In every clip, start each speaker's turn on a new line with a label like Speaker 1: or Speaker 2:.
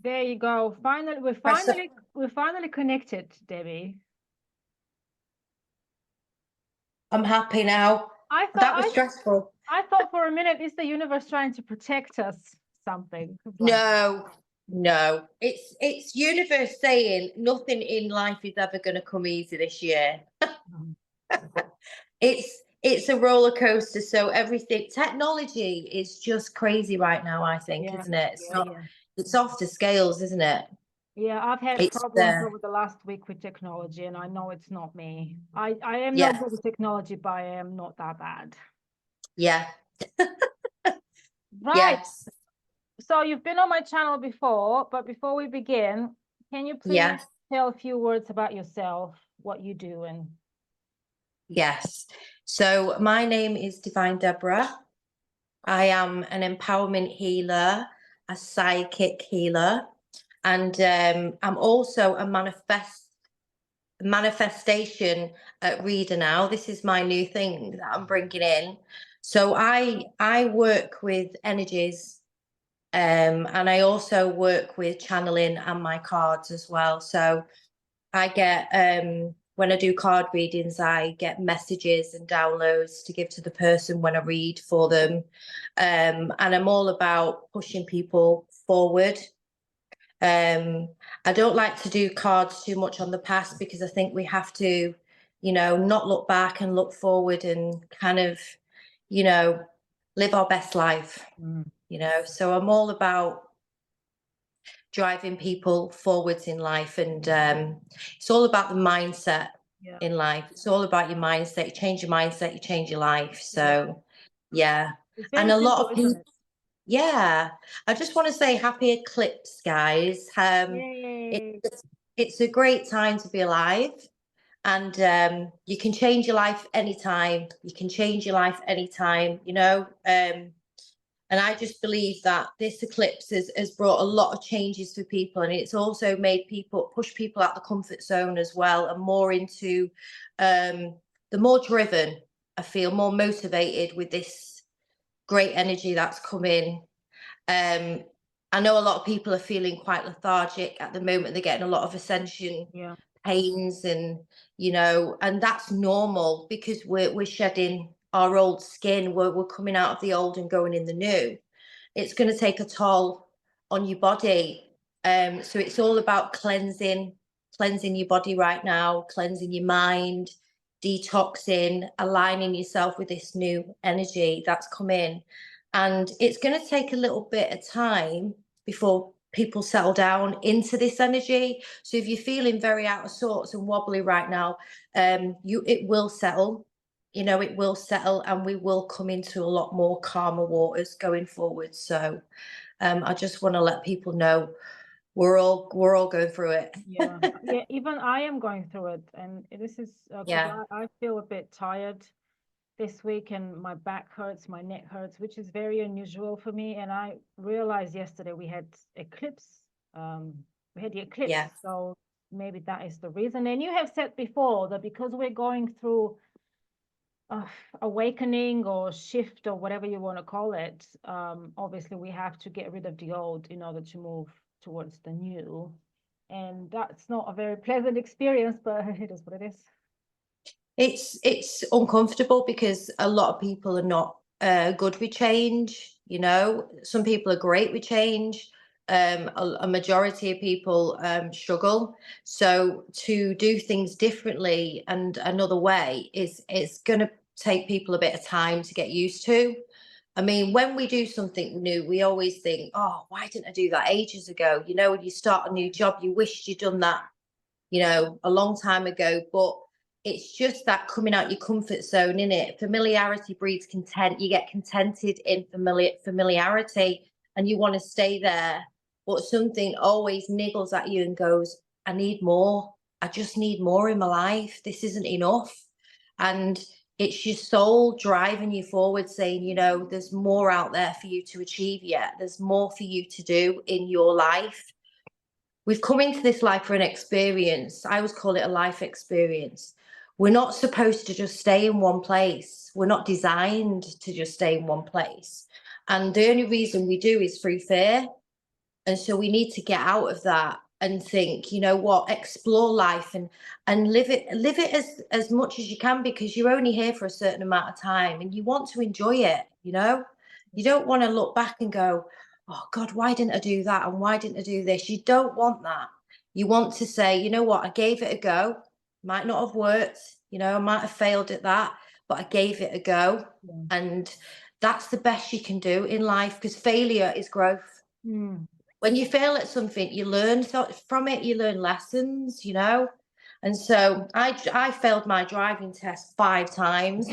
Speaker 1: There you go. We're finally connected, Debbie.
Speaker 2: I'm happy now.
Speaker 1: I
Speaker 2: That was
Speaker 1: thought
Speaker 2: stressful.
Speaker 1: I thought for a minute, is the universe trying to protect us? Something. It's like,
Speaker 2: No, no. It's universe saying nothing in life is ever going to come easy this year.
Speaker 1: mm,
Speaker 2: It's a roller coaster. So everything, technology is just crazy right now, I think,
Speaker 1: yeah,
Speaker 2: isn't it? It's
Speaker 1: yeah,
Speaker 2: not,
Speaker 1: yeah.
Speaker 2: it's off the scales, isn't it?
Speaker 1: Yeah, I've had
Speaker 2: It's
Speaker 1: problems over the last week with technology, and I know it's not me. I am no
Speaker 2: yeah,
Speaker 1: good with technology, but I am not that bad.
Speaker 2: yeah,
Speaker 1: Right.
Speaker 2: yes,
Speaker 1: So you've been on my channel before, but before we begin, can you please
Speaker 2: yes,
Speaker 1: tell a few words about yourself, what you do, and
Speaker 2: yes. So my name is Divine Deborah. I am an empowerment healer, a psychic healer, and I'm also a manifestation reader now. This is my new thing that I'm bringing in. So I work with energies, and I also work with channeling and my cards as well. So I get when I do card readings, I get messages and downloads to give to the person when I read for them. And I'm all about pushing people forward. I don't like to do cards too much on the past because I think we have to, not look back and look forward and kind of, you know, live our best life,
Speaker 1: mm,
Speaker 2: So I'm all about driving people forwards in life, and it's all about the mindset
Speaker 1: yeah,
Speaker 2: in life. It's all about your mindset. You change your mindset, you change your life.
Speaker 1: yeah.
Speaker 2: So yeah.
Speaker 1: It's
Speaker 2: And
Speaker 1: very
Speaker 2: a lot
Speaker 1: simple,
Speaker 2: of
Speaker 1: isn't
Speaker 2: people,
Speaker 1: it?
Speaker 2: yeah, I just want to say happy eclipse, guys. It,
Speaker 1: Yay.
Speaker 2: it's a great time to be alive, and you can change your life anytime. You can change your life anytime. And I just believe that this eclipse has brought a lot of changes for people, and it's also made people push people out the comfort zone as well, and more into the more driven. I feel more motivated with this great energy that's come in. Um, I know a lot of people are feeling quite lethargic at the moment. They're getting a lot of ascension
Speaker 1: Yeah,
Speaker 2: pains, and that's normal because we're shedding our old skin. We're coming out of the old and going in the new. It's going to take a toll on your body. So it's all about cleansing your body right now, cleansing your mind, detoxing, aligning yourself with this new energy that's come in. And it's going to take a little bit of time before people settle down into this energy. So if you're feeling very out of sorts and wobbly right now, it will settle. It will settle, and we will come into a lot more calmer waters going forward. So I just want to let people know we're all going through it.
Speaker 1: yeah, yeah. Even I am going through it, and this is because
Speaker 2: Yeah,
Speaker 1: I feel a bit tired this week, and my back hurts, my neck hurts, which is very unusual for me. And I realized yesterday we had eclipse. We had the eclipse,
Speaker 2: yeah,
Speaker 1: so maybe that is the reason. And you have said before that because we're going through uh, awakening or shift or whatever you want to call it, obviously we have to get rid of the old in order to move towards the new. And that's not a very pleasant experience, but it is what it is.
Speaker 2: it's uncomfortable because a lot of people are not good with change. Some people are great with change. A majority of people struggle. So to do things differently and another way is it's going to take people a bit of time to get used to. I mean, when we do something new, we always think, oh, why didn't I do that ages ago? When you start a new job, you wished you'd done that, a long time ago. But it's just that coming out your comfort zone, in it. Familiarity breeds content. You get contented in familiarity, and you want to stay there. But something always niggles at you and goes, I need more. I just need more in my life. This isn't enough. And it's your soul driving you forward, saying, there's more out there for you to achieve yet. There's more for you to do in your life. We've come into this life for an experience. I always call it a life experience. We're not supposed to just stay in one place. We're not designed to just stay in one place. And the only reason we do is through fear. And so we need to get out of that and think, you know what, explore life and live it as much as you can, because you're only here for a certain amount of time and you want to enjoy it, you know? You don't want to look back and go, oh God, why didn't I do that? And why didn't I do this? You don't want that. You want to say, you know what, I gave it a go. Might not have worked, you know, I might have failed at that, but I gave it a go.
Speaker 1: Yeah.
Speaker 2: And that's the best you can do in life, because failure is growth.
Speaker 1: Mm.
Speaker 2: When you fail at something, you learn from it, you learn lessons, you know. And so I failed my driving test 5 times.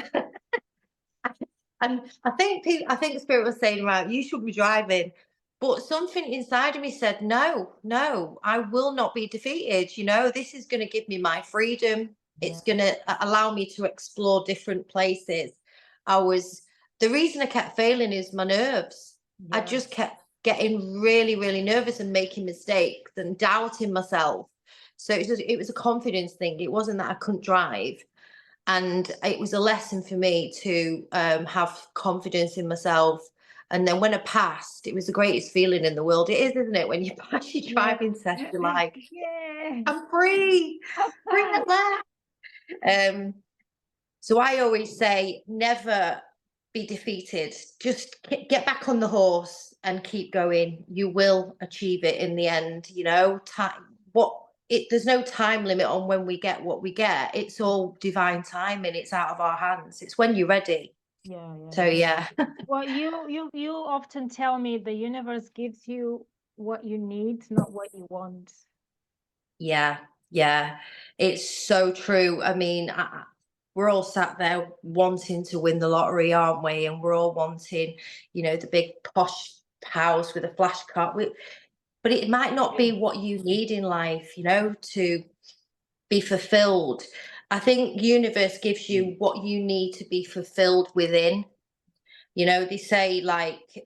Speaker 2: And I think Spirit was saying, right, you should be driving. But something inside of me said, no, no, I will not be defeated. You know, this is going to give me my freedom.
Speaker 1: Yeah.
Speaker 2: It's going to allow me to explore different places. The reason I kept failing is my nerves. I just kept getting really, really nervous and making mistakes and doubting myself. So it was a confidence thing. It wasn't that I couldn't drive. And it was a lesson for me to have confidence in myself. And then when I passed, it was the greatest feeling in the world. It is, isn't it? When you pass your driving test, you're like,
Speaker 1: Yeah.
Speaker 2: I'm free, free at last. So I always say, never be defeated. Just get back on the horse and keep going. You will achieve it in the end. You know, there's no time limit on when we get what we get. It's all divine timing. It's out of our hands. It's when you're ready.
Speaker 1: Yeah.
Speaker 2: So yeah.
Speaker 1: Well, you often tell me the universe gives you what you need, not what you want.
Speaker 2: Yeah, yeah, it's so true. I mean, we're all sat there wanting to win the lottery, aren't we? And we're all wanting, you know, the big posh house with a flash car. But it might not be what you need in life, you know, to be fulfilled. I think universe gives you what you need to be fulfilled within. You know, they say like,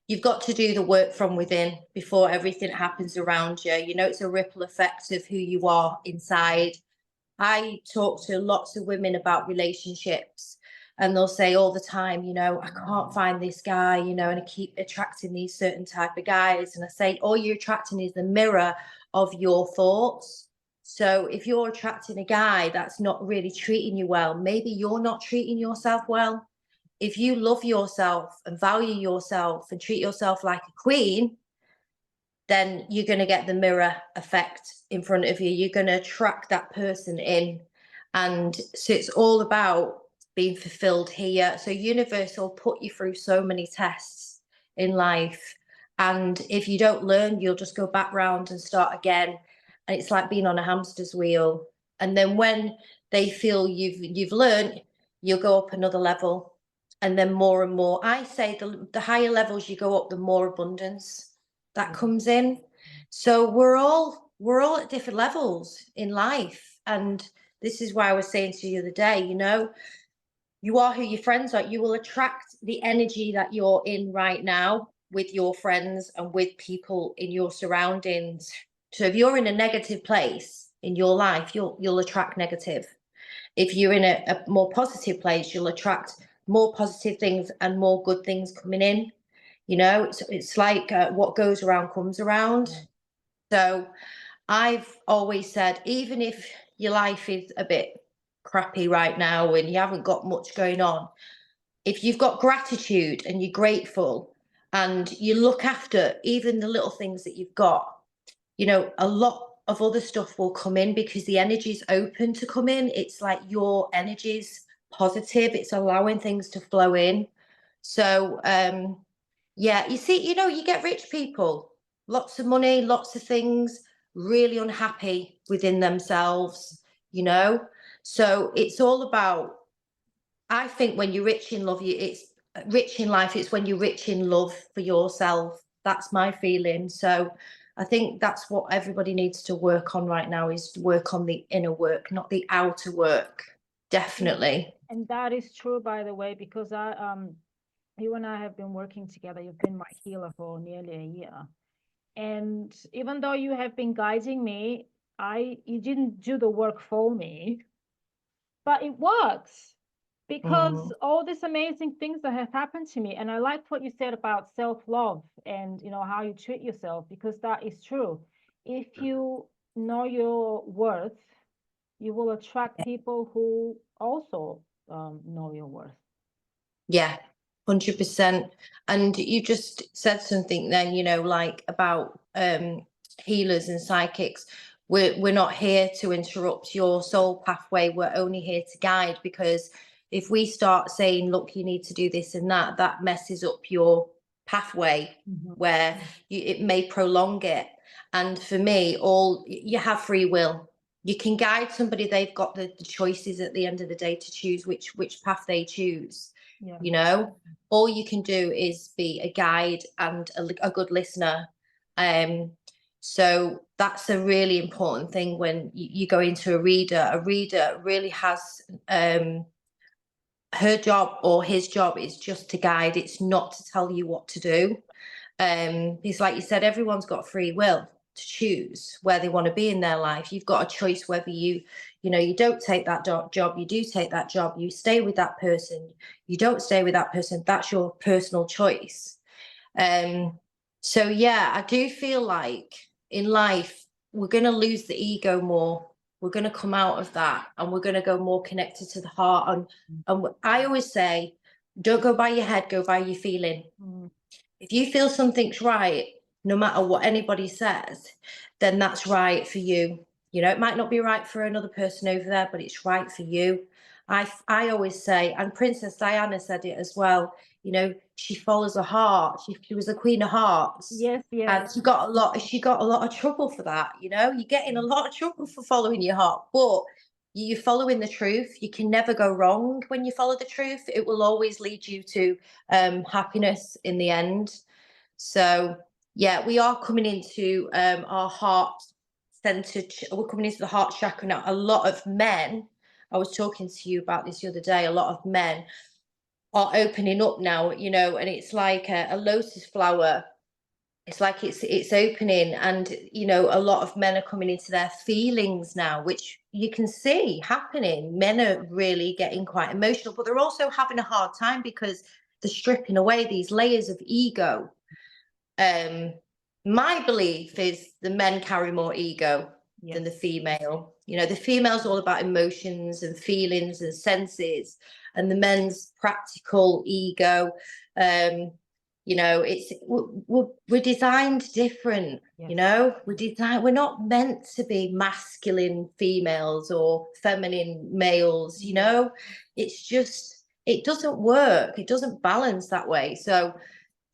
Speaker 2: you've got to do the work from within before everything happens around you. You know, it's a ripple effect of who you are inside. I talk to lots of women about relationships, and they'll say all the time, you know, I can't find this guy, you know, and I keep attracting these certain type of guys. And I say, all you're attracting is the mirror of your thoughts. So if you're attracting a guy that's not really treating you well, maybe you're not treating yourself well. If you love yourself and value yourself and treat yourself like a queen, then you're going to get the mirror effect in front of you. You're going to attract that person in. And so it's all about being fulfilled here. So universe will put you through so many tests in life. And if you don't learn, you'll just go back round and start again. And it's like being on a hamster's wheel. And then when they feel you've learned, you'll go up another level. And then more and more. I say the higher levels you go up, the more abundance that comes in. So we're all at different levels in life. And this is why I was saying to you the other day, you know, you are who your friends are. You will attract the energy that you're in right now with your friends and with people in your surroundings. So if you're in a negative place in your life, you'll attract negative. If you're in a more positive place, you'll attract more positive things and more good things coming in. You know, it's like what goes around comes around. So I've always said, even if your life is a bit crappy right now and you haven't got much going on, if you've got gratitude and you're grateful and you look after even the little things that you've got, you know, a lot of other stuff will come in because the energy's open to come in. It's like your energy's positive, it's allowing things to flow in. So yeah, you see, you know, you get rich people, lots of money, lots of things, really unhappy within themselves, you know. So it's all about, I think when you're rich in love, it's rich in life, it's when you're rich in love for yourself. That's my feeling. So I think that's what everybody needs to work on right now, is work on the inner work, not the outer work. Definitely.
Speaker 1: And that is true, by the way, because you and I have been working together. You've been my healer for nearly a year. And even though you have been guiding me, you didn't do the work for me, but it works. because all these amazing things that have happened to me, and I like what you said about self-love and how you treat yourself, because that is true. If you know your worth, you will attract people who also know your worth.
Speaker 2: Yeah, 100%. And you just said something then, like about healers and psychics. We're not here to interrupt your soul pathway. We're only here to guide, because if we start saying, look, you need to do this and that, that messes up your pathway, where it may prolong it. And for me, you have free will. You can guide somebody. They've got the choices at the end of the day to choose which path they choose. All you can do is be a guide and a good listener. So that's a really important thing when you go into a reader really has her job or his job is just to guide. It's not to tell you what to do. It's like you said, everyone's got free will to choose where they want to be in their life. You've got a choice whether you don't take that job, you do take that job, you stay with that person, you don't stay with that person. That's your personal choice. So yeah, I do feel like in life we're going to lose the ego more. We're going to come out of that and we're going to go more connected to the heart. And I always say, don't go by your head, go by your feeling. If you feel something's right, no matter what anybody says, then that's right for you. It might not be right for another person over there, but it's right for you. I always say, and Princess Diana said it as well, she follows her heart. She was the Queen of Hearts.
Speaker 1: Yes.
Speaker 2: And she got a lot of trouble for that. You get in a lot of trouble for following your heart, but you're following the truth. You can never go wrong when you follow the truth. It will always lead you to happiness in the end. So yeah, we are coming into our heart center. We're coming into the heart chakra now. A lot of men, I was talking to you about this the other day, a lot of men are opening up now, and it's like a lotus flower. It's like it's opening, and a lot of men are coming into their feelings now, which you can see happening. Men are really getting quite emotional, but they're also having a hard time because they're stripping away these layers of ego. My belief is the men carry more ego than the female. The female's all about emotions and feelings and senses, and the men's practical ego. We're designed different. We're not meant to be masculine females or feminine males. It's just, it doesn't work. It doesn't balance that way. So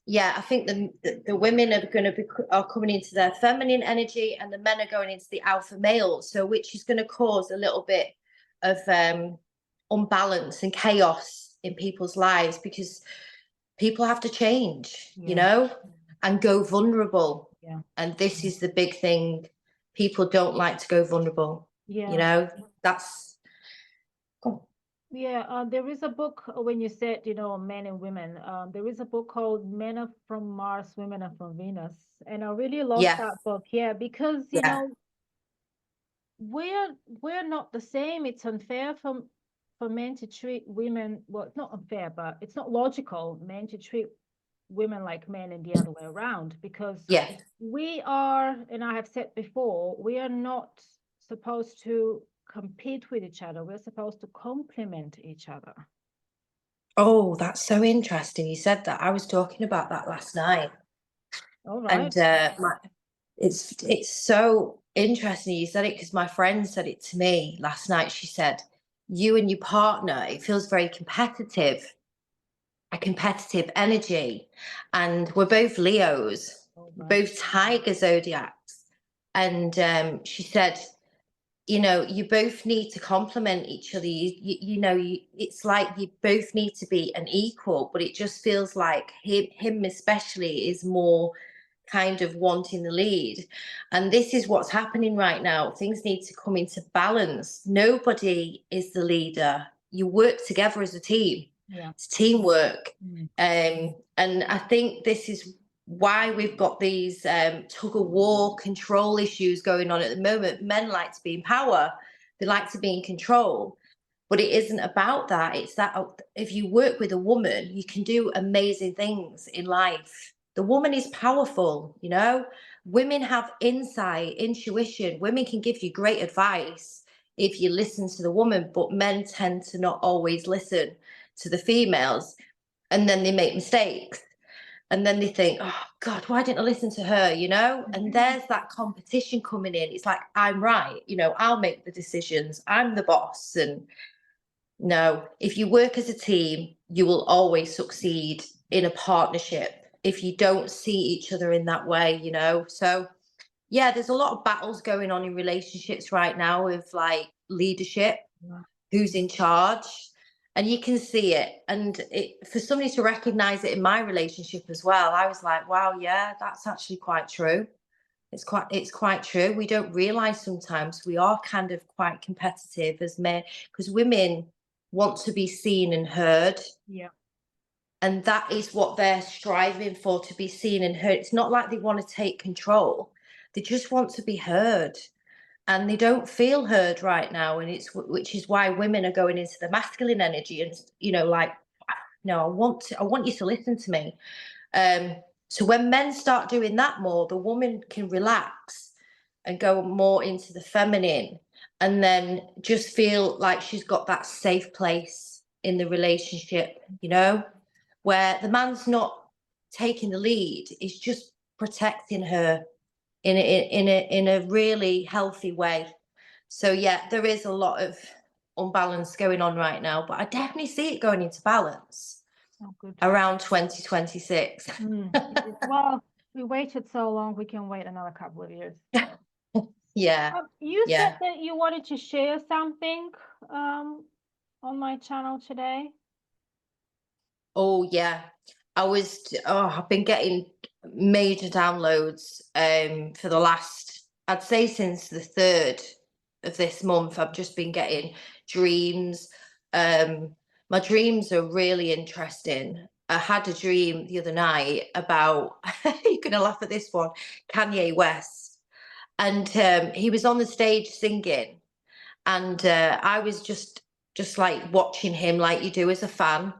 Speaker 2: yeah, I think the women are coming into their feminine energy, and the men are going into the alpha male. So which is going to cause a little bit of unbalance and chaos in people's lives, because people have to change, and go vulnerable. And this is the big thing. People don't like to go vulnerable. That's cool.
Speaker 1: Yeah, there is a book when you said, men and women. There is a book called Men Are From Mars, Women Are From Venus. And I really love that book. Yeah, because, we're not the same. It's unfair for men to treat women, well, it's not unfair, but it's not logical, men to treat women like men and the other way around, because we are, and I have said before, we are not supposed to compete with each other. We're supposed to complement each other.
Speaker 2: Oh, that's so interesting. You said that. I was talking about that last night.
Speaker 1: All right.
Speaker 2: And it's so interesting you said it, because my friend said it to me last night. She said, you and your partner, it feels very competitive, a competitive energy. And we're both Leos, both tiger zodiacs. And she said, you both need to complement each other. It's like you both need to be an equal, but it just feels like him especially is more kind of wanting the lead. And this is what's happening right now. Things need to come into balance. Nobody is the leader. You work together as a team. It's teamwork. And I think this is why we've got these tug of war control issues going on at the moment. Men like to be in power. They like to be in control. But it isn't about that. It's that if you work with a woman, you can do amazing things in life. The woman is powerful, you know. Women have insight, intuition. Women can give you great advice if you listen to the woman, but men tend to not always listen to the females, and then they make mistakes. And then they think, oh God, why didn't I listen to her? You know, and there's that competition coming in. It's like, I'm right, you know, I'll make the decisions, I'm the boss. And no, if you work as a team, you will always succeed in a partnership if you don't see each other in that way, you know. So yeah, there's a lot of battles going on in relationships right now with like leadership, who's in charge, and you can see it. And for somebody to recognize it in my relationship as well, I was like, wow, yeah, that's actually quite true. It's quite true. We don't realize sometimes we are kind of quite competitive as men, because women want to be seen and heard.
Speaker 1: Yeah.
Speaker 2: And that is what they're striving for, to be seen and heard. It's not like they want to take control. They just want to be heard. And they don't feel heard right now. And which is why women are going into the masculine energy and, you know, like, no, I want you to listen to me. So when men start doing that more, the woman can relax and go more into the feminine, and then just feel like she's got that safe place in the relationship, you know, where the man's not taking the lead, it's just protecting her in a really healthy way. So yeah, there is a lot of unbalance going on right now, but I definitely see it going into balance around 2026.
Speaker 1: Well, we waited so long, we can wait another couple of years.
Speaker 2: Yeah.
Speaker 1: You said that you wanted to share something on my channel today.
Speaker 2: Oh yeah. I've been getting major downloads for the last, I'd say since the 3rd of this month. I've just been getting dreams. My dreams are really interesting. I had a dream the other night about, you're gonna laugh at this one, Kanye West. And he was on the stage singing, and I was just like watching him like you do as a fan.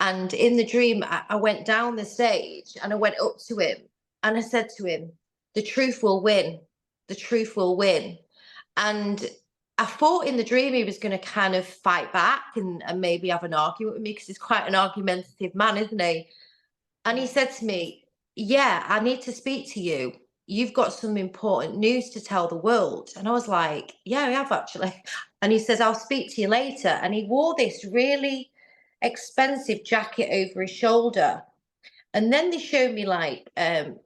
Speaker 2: And in the dream, I went down the stage and I went up to him and I said to him, the truth will win. The truth will win. And I thought in the dream he was going to kind of fight back and maybe have an argument with me, because he's quite an argumentative man, isn't he? And he said to me, yeah, I need to speak to you. You've got some important news to tell the world. And I was like, yeah, I have actually. And he says, I'll speak to you later. And he wore this really expensive jacket over his shoulder. And then they showed me like,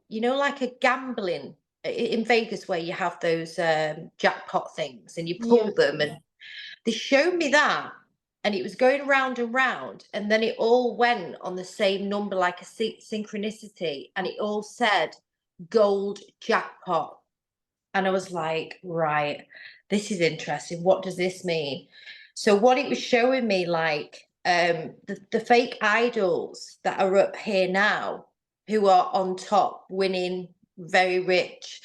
Speaker 2: you know, like a gambling in Vegas where you have those jackpot things and you pull them. And they showed me that. And it was going round and round, and then it all went on the same number, like a synchronicity, and it all said gold jackpot. And I was like, right, this is interesting. What does this mean? So what it was showing me, like the fake idols that are up here now, who are on top, winning, very rich,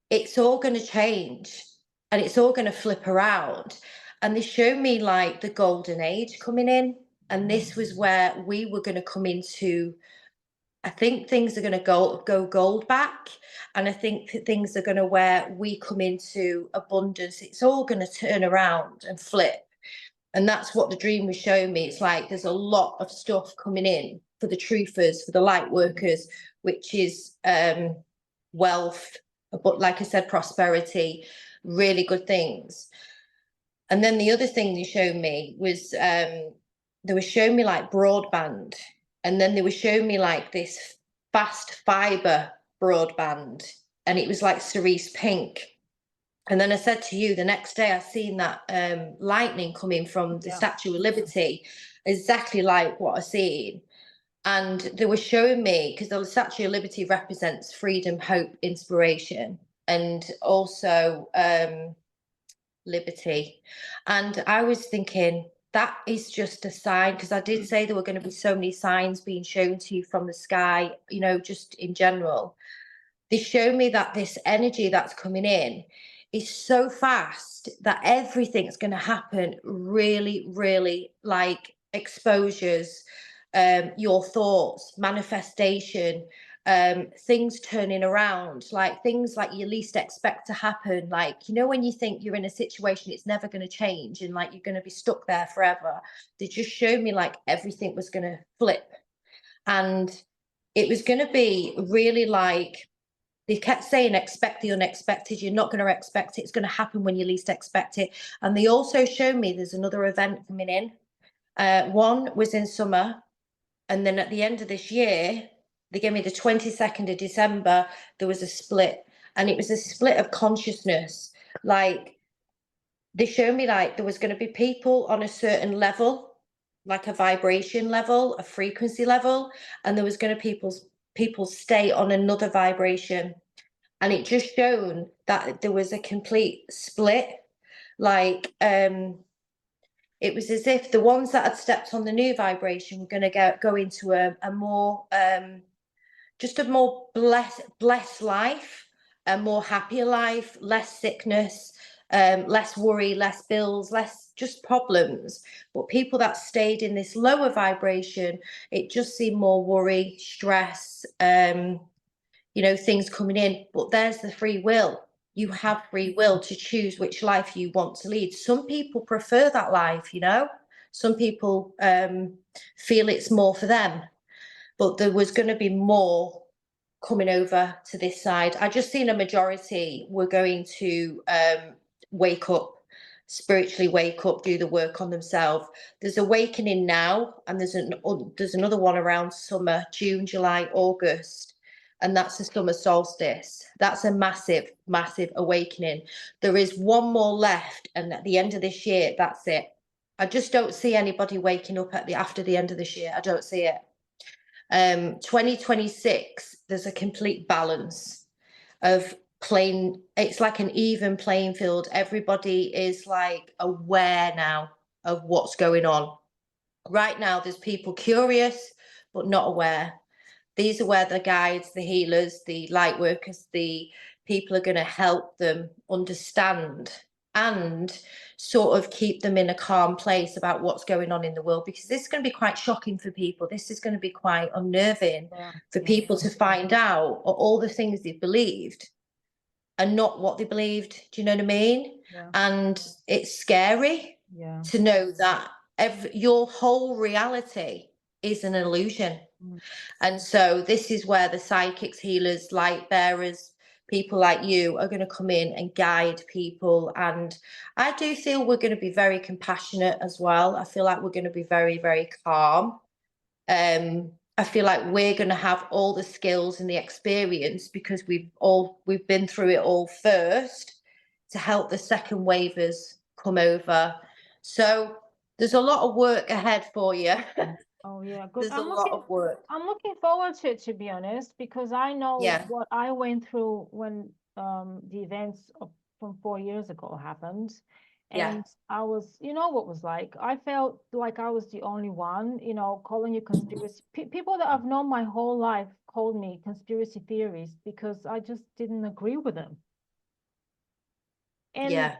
Speaker 2: it's all going to change and it's all going to flip around. And they showed me like the golden age coming in. And this was where we were going to come into, I think things are going to go gold back. And I think things are going to, where we come into abundance, it's all going to turn around and flip. And that's what the dream was showing me. It's like there's a lot of stuff coming in for the truthers, for the light workers, which is wealth, but like I said, prosperity, really good things. And then the other thing they showed me was they were showing me like broadband, and then they were showing me like this fast fiber broadband, and it was like cerise pink. And then I said to you, the next day I seen that lightning coming from the Statue of Liberty, exactly like what I seen. And they were showing me, because the Statue of Liberty represents freedom, hope, inspiration, and also liberty. And I was thinking, that is just a sign, because I did say there were going to be so many signs being shown to you from the sky, you know, just in general. They show me that this energy that's coming in is so fast that everything's going to happen really, really, like exposures, your thoughts, manifestation, things turning around, like things like you least expect to happen. Like, you know, when you think you're in a situation, it's never going to change and like you're going to be stuck there forever. They just showed me like everything was going to flip. And it was going to be really like, they kept saying, expect the unexpected. You're not going to expect it. It's going to happen when you least expect it. And they also showed me there's another event coming in. One was in summer. And then at the end of this year, they gave me the 22nd of December, there was a split. And it was a split of consciousness. Like, they showed me like there was going to be people on a certain level, like a vibration level, a frequency level, and there was going to people stay on another vibration. And it just shown that there was a complete split. Like, it was as if the ones that had stepped on the new vibration were going to go into a more just a more blessed life, a more happier life, less sickness, less worry, less bills, less just problems. But people that stayed in this lower vibration, it just seemed more worry, stress, you know, things coming in. But there's the free will. You have free will to choose which life you want to lead. Some people prefer that life, you know. Some people feel it's more for them. But there was going to be more coming over to this side. I just seen a majority were going to wake up, spiritually wake up, do the work on themselves. There's awakening now, and there's another one around summer, June, July, August, and that's the summer solstice. That's a massive, massive awakening. There is one more left, and at the end of this year, that's it. I just don't see anybody waking up after the end of this year. I don't see it. 2026, there's a complete balance of playing. It's like an even playing field. Everybody is like aware now of what's going on. Right now, there's people curious, but not aware. These are where the guides, the healers, the light workers, the people are going to help them understand and sort of keep them in a calm place about what's going on in the world, because this is going to be quite shocking for people. This is going to be quite unnerving for people to find out all the things they've believed and not what they believed. Do you know what I mean? And it's scary to know that your whole reality is an illusion. And so this is where the psychics, healers, light bearers, people like you are going to come in and guide people. And I do feel we're going to be very compassionate as well. I feel like we're going to be very, very calm. I feel like we're going to have all the skills and the experience because we've been through it all first to help the second wavers come over. So there's a lot of work ahead for you.
Speaker 1: Oh yeah, good.
Speaker 2: There's a lot of work.
Speaker 1: I'm looking forward to it, to be honest, because I know
Speaker 2: Yeah.
Speaker 1: what I went through when the events from 4 years ago happened.
Speaker 2: Yeah.
Speaker 1: And I was, you know what was like. I felt like I was the only one, you know, calling you conspiracy. People that I've known my whole life called me conspiracy theories because I just didn't agree with them. And
Speaker 2: Yeah.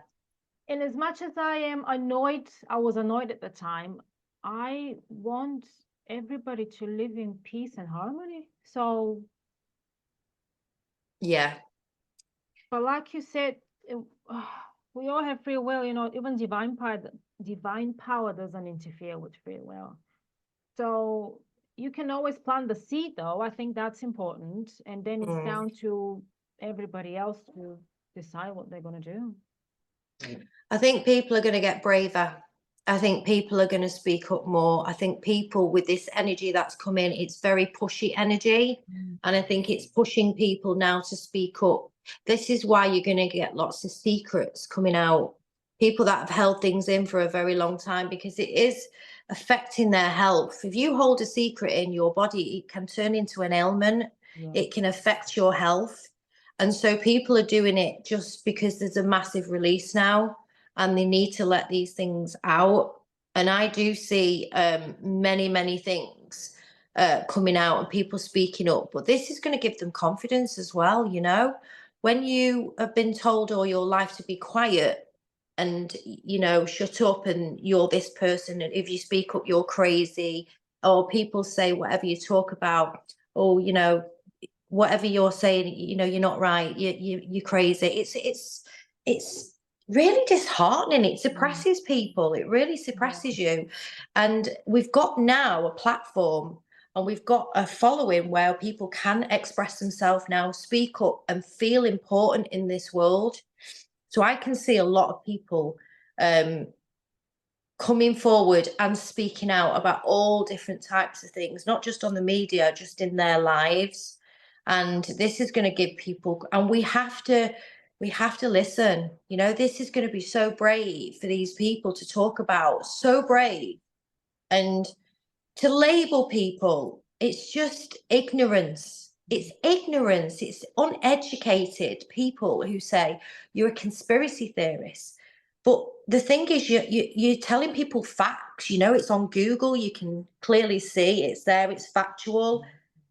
Speaker 1: and as much as I am annoyed, I was annoyed at the time, I want everybody to live in peace and harmony. So,
Speaker 2: Yeah.
Speaker 1: but like you said, we all have free will, you know, even divine power doesn't interfere with free will. So you can always plant the seed, though. I think that's important. And then it's down to everybody else to decide what they're going to do.
Speaker 2: I think people are going to get braver. I think people are going to speak up more. I think people with this energy that's come in, it's very pushy energy. And I think it's pushing people now to speak up. This is why you're going to get lots of secrets coming out. People that have held things in for a very long time, because it is affecting their health. If you hold a secret in your body, it can turn into an ailment. It can affect your health. And so people are doing it just because there's a massive release now and they need to let these things out. And I do see many, many things coming out and people speaking up. But this is going to give them confidence as well, you know. when you have been told all your life to be quiet and, you know, shut up and you're this person, and if you speak up, you're crazy, or people say whatever you talk about, or, you know, whatever you're saying, you know, you're not right, you're crazy. It's really disheartening. It
Speaker 1: Mm.
Speaker 2: suppresses people. It really
Speaker 1: Yeah.
Speaker 2: suppresses you. And we've got now a platform and we've got a following where people can express themselves now, speak up and feel important in this world. So I can see a lot of people um coming forward and speaking out about all different types of things, not just on the media, just in their lives. And this is going to give people, and we have to listen. You know, this is going to be so brave for these people to talk about, so brave. And to label people, it's just ignorance. It's ignorance. It's uneducated people who say you're a conspiracy theorist. But the thing is, you're telling people facts. You know, it's on Google. You can clearly see it's there. It's factual.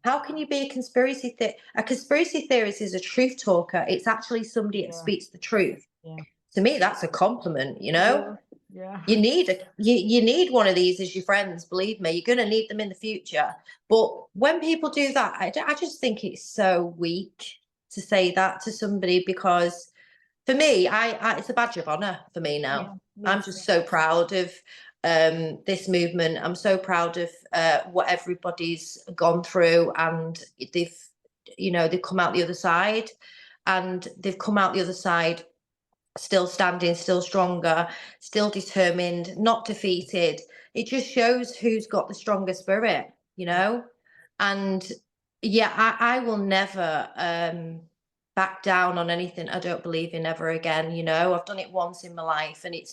Speaker 2: How can you be a conspiracy theorist? A conspiracy theorist is a truth talker. It's actually somebody that
Speaker 1: Yeah.
Speaker 2: speaks the truth.
Speaker 1: Yeah.
Speaker 2: To me, that's a compliment. You know,
Speaker 1: Yeah. Yeah.
Speaker 2: you need one of these as your friends. Believe me, you're going to need them in the future. But when people do that, I just think it's so weak to say that to somebody, because for me, it's a badge of honor for me
Speaker 1: Yeah.
Speaker 2: now.
Speaker 1: Me
Speaker 2: I'm
Speaker 1: too.
Speaker 2: just so proud of this movement. I'm so proud of what everybody's gone through, and they've, you know, they've come out the other side, and they've come out the other side still standing, still stronger, still determined, not defeated. It just shows who's got the stronger spirit, you know? And yeah, I will never back down on anything I don't believe in ever again, you know? I've done it once in my life and it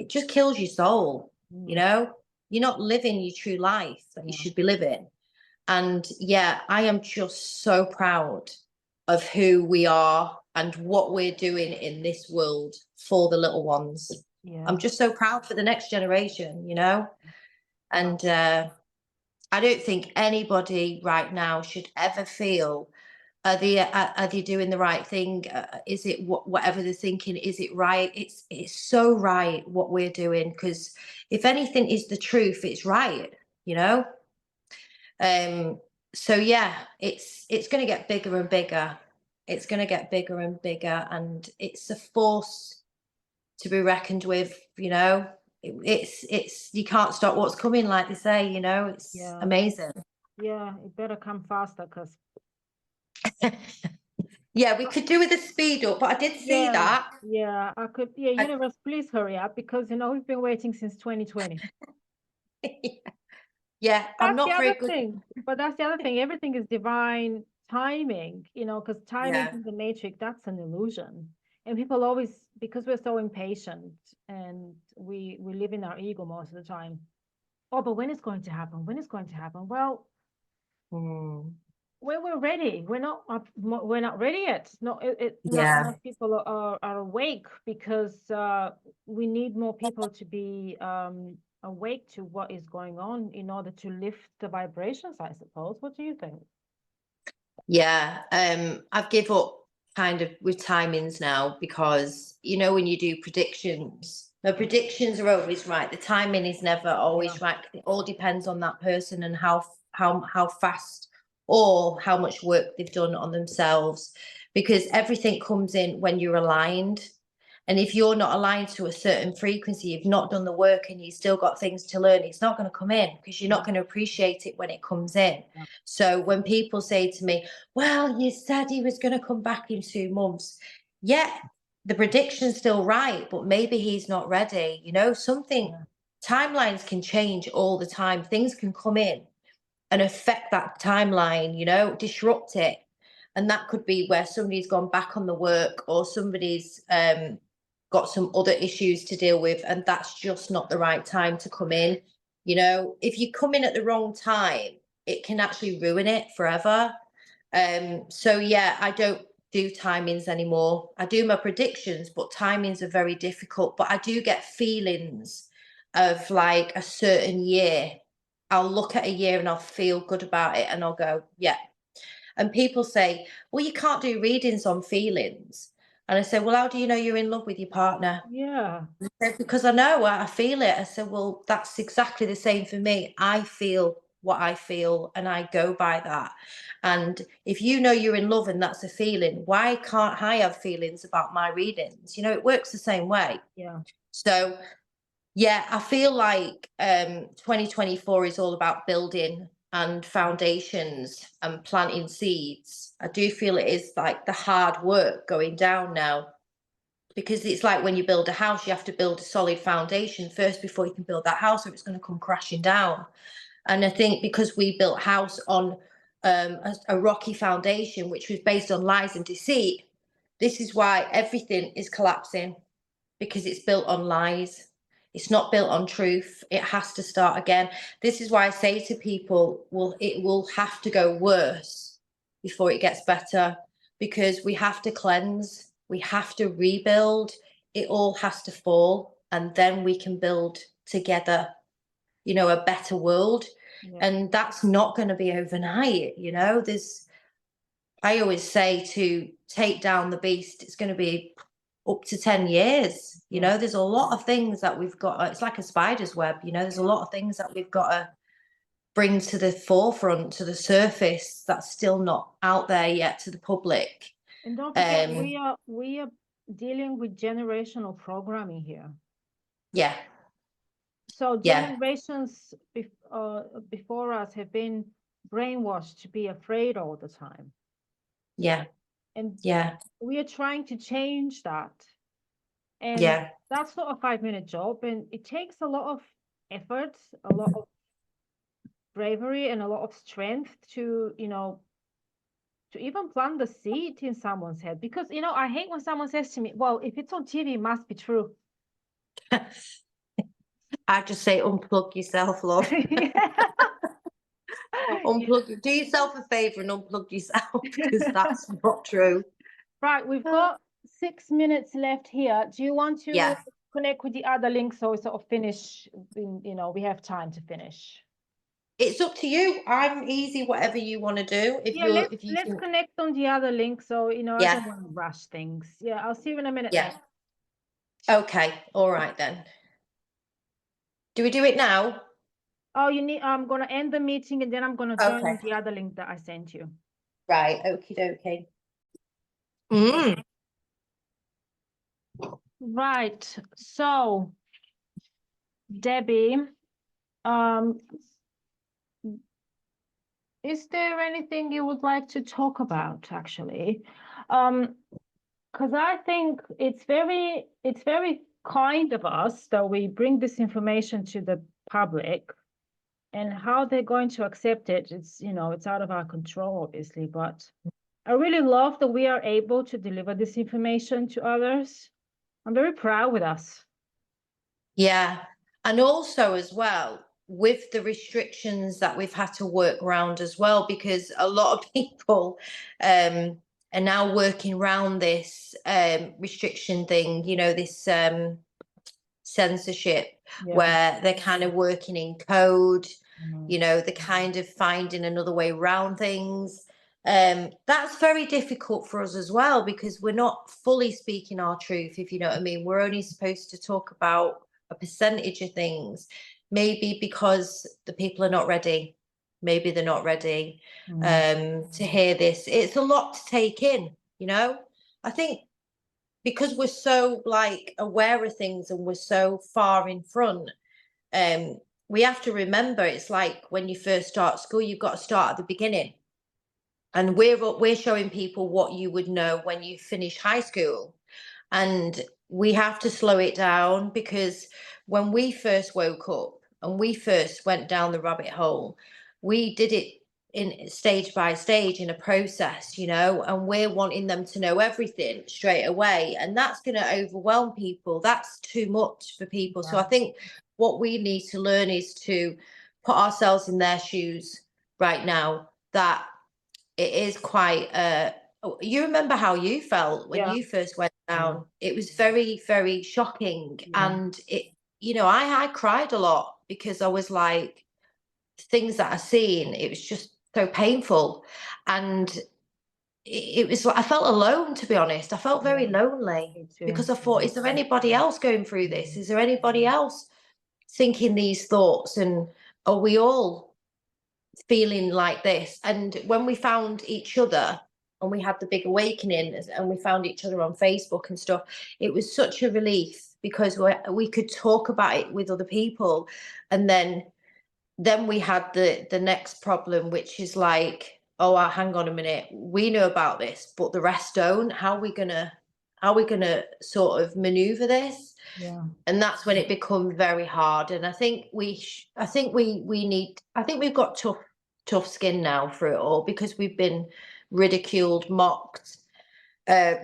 Speaker 2: just kills your soul, you
Speaker 1: Mm.
Speaker 2: know? You're not living your true life that you
Speaker 1: Yeah.
Speaker 2: should be living. And yeah, I am just so proud of who we are and what we're doing in this world for the little ones.
Speaker 1: Yeah.
Speaker 2: I'm just so proud for the next generation, you know? And I don't think anybody right now should ever feel are they doing the right thing? Is it whatever they're thinking? Is it right? It's so right what we're doing, because if anything is the truth, it's right, you know. Um, so yeah, it's going to get bigger and bigger. It's going to get bigger and bigger, and it's a force to be reckoned with. You know, it's you can't stop what's coming, like they say. You know, it's
Speaker 1: Yeah.
Speaker 2: amazing.
Speaker 1: Yeah. It better come faster, because
Speaker 2: Yeah, we could do with a speed up, but I did see
Speaker 1: yeah.
Speaker 2: that.
Speaker 1: Yeah. I could. Yeah.
Speaker 2: I,
Speaker 1: Universe, please hurry up, because we've been waiting since 2020.
Speaker 2: yeah, I'm
Speaker 1: That's the
Speaker 2: not
Speaker 1: other
Speaker 2: very good.
Speaker 1: thing. But that's the other thing. Everything is divine timing, because timing
Speaker 2: Yeah.
Speaker 1: in the matrix, that's an illusion. And people always, because we're so impatient and we live in our ego most of the time. Oh, but when is going to happen? When is going to happen? Well,
Speaker 2: Mm,
Speaker 1: when we're ready, we're not ready yet. Not
Speaker 2: yeah.
Speaker 1: enough people are awake, because we need more people to be awake to what is going on in order to lift the vibrations, I suppose. What do you think?
Speaker 2: Yeah, I've give up kind of with timings now, because you know when you do predictions, the predictions are always right. The timing is never
Speaker 1: Yeah,
Speaker 2: always right. It all depends on that person and how fast or how much work they've done on themselves, because everything comes in when you're aligned. And if you're not aligned to a certain frequency, you've not done the work and you've still got things to learn, it's not going to come in, because you're not
Speaker 1: yeah,
Speaker 2: going to appreciate it when it comes in.
Speaker 1: yeah,
Speaker 2: So when people say to me, well, you said he was going to come back in 2 months. Yeah, the prediction's still right, but maybe he's not ready. You know, something,
Speaker 1: yeah,
Speaker 2: timelines can change all the time. Things can come in and affect that timeline, you know, disrupt it. And that could be where somebody's gone back on the work, or somebody's got some other issues to deal with, and that's just not the right time to come in. You know, if you come in at the wrong time, it can actually ruin it forever. So yeah, I don't do timings anymore. I do my predictions, but timings are very difficult. But I do get feelings of like a certain year. I'll look at a year and I'll feel good about it, and I'll go, yeah. And people say, well, you can't do readings on feelings. And I say, well, how do you know you're in love with your partner?
Speaker 1: Yeah.
Speaker 2: They said, because I know, I feel it. I said, well, that's exactly the same for me. I feel what I feel and I go by that. And if you know you're in love and that's a feeling, why can't I have feelings about my readings? You know, it works the same way.
Speaker 1: Yeah.
Speaker 2: So yeah, I feel like 2024 is all about building and foundations and planting seeds. I do feel it is like the hard work going down now, because it's like when you build a house, you have to build a solid foundation first before you can build that house, or it's going to come crashing down. And I think because we built house on a rocky foundation, which was based on lies and deceit, this is why everything is collapsing, because it's built on lies. It's not built on truth. It has to start again. This is why I say to people, well, it will have to go worse before it gets better, because we have to cleanse, we have to rebuild. It all has to fall, and then we can build together, you know, a better world.
Speaker 1: Yeah.
Speaker 2: And that's not going to be overnight. You know, I always say, to take down the beast, it's going to be up to 10 years. You know, there's a lot of things that we've got. It's like a spider's web, you know, there's a lot of things that we've got to bring to the forefront, to the surface, that's still not out there yet to the public.
Speaker 1: And don't forget, we are dealing with generational programming here.
Speaker 2: Yeah.
Speaker 1: So
Speaker 2: Yeah.
Speaker 1: generations before us have been brainwashed to be afraid all the time.
Speaker 2: Yeah.
Speaker 1: And
Speaker 2: Yeah.
Speaker 1: we are trying to change that. And
Speaker 2: Yeah.
Speaker 1: that's not a 5-minute job. And it takes a lot of effort, a lot of bravery, and a lot of strength to, you know, to even plant the seed in someone's head. Because, you know, I hate when someone says to me, well, if it's on TV, it must be true.
Speaker 2: I just say, unplug yourself, love. Unplug, do yourself a favor and unplug yourself, because that's not true.
Speaker 1: Right, we've got 6 minutes left here. Do you want to connect with the other link so we sort of finish, you know, we have time to finish?
Speaker 2: It's up to you. I'm easy, whatever you want to do.
Speaker 1: Let's connect on the other link, so, you know, I don't want to rush things. Yeah, I'll see you in a minute.
Speaker 2: Yeah. Okay. All right then. Do we do it now?
Speaker 1: Oh, I'm gonna end the meeting and then I'm gonna join the other link that I sent you.
Speaker 2: Right. Okie dokie. Mm.
Speaker 1: Right. So, Debbie, is there anything you would like to talk about, actually? Because I think it's very kind of us that we bring this information to the public, and how they're going to accept it, it's, you know, it's out of our control, obviously, but I really love that we are able to deliver this information to others. I'm very proud with us.
Speaker 2: Yeah. And also as well, with the restrictions that we've had to work around as well, because a lot of people are now working around this restriction thing, you know, this censorship, where they're kind of working in code, you know, they're kind of finding another way around things. That's very difficult for us as well, because we're not fully speaking our truth, if you know what I mean. We're only supposed to talk about a percentage of things, maybe because the people are not ready. Maybe they're not ready to hear this. It's a lot to take in, you know. I think because we're so like aware of things and we're so far in front, we have to remember, it's like when you first start school, you've got to start at the beginning. And we're showing people what you would know when you finish high school. And we have to slow it down, because when we first woke up and we first went down the rabbit hole, we did it in stage by stage in a process, you know, and we're wanting them to know everything straight away. And that's going to overwhelm people. That's too much for people. So I think what we need to learn is to put ourselves in their shoes right now, that it is quite you remember how you felt when you first went down. It was very, very shocking. And it, you know, I cried a lot, because I was like, things that I seen, it was just so painful. And it was like I felt alone, to be honest. I felt very
Speaker 1: Yeah,
Speaker 2: lonely
Speaker 1: me too.
Speaker 2: because I thought, is there anybody else going through this? Is there anybody else thinking these thoughts? And are we all feeling like this? And when we found each other and we had the big awakening and we found each other on Facebook and stuff, it was such a relief because we could talk about it with other people. And then we had the next problem, which is like, oh, hang on a minute, we know about this, but the rest don't. How are we gonna sort of maneuver this?
Speaker 1: Yeah.
Speaker 2: And that's when it becomes very hard. And I think I think we've got tough skin now for it all because we've been ridiculed, mocked, uh,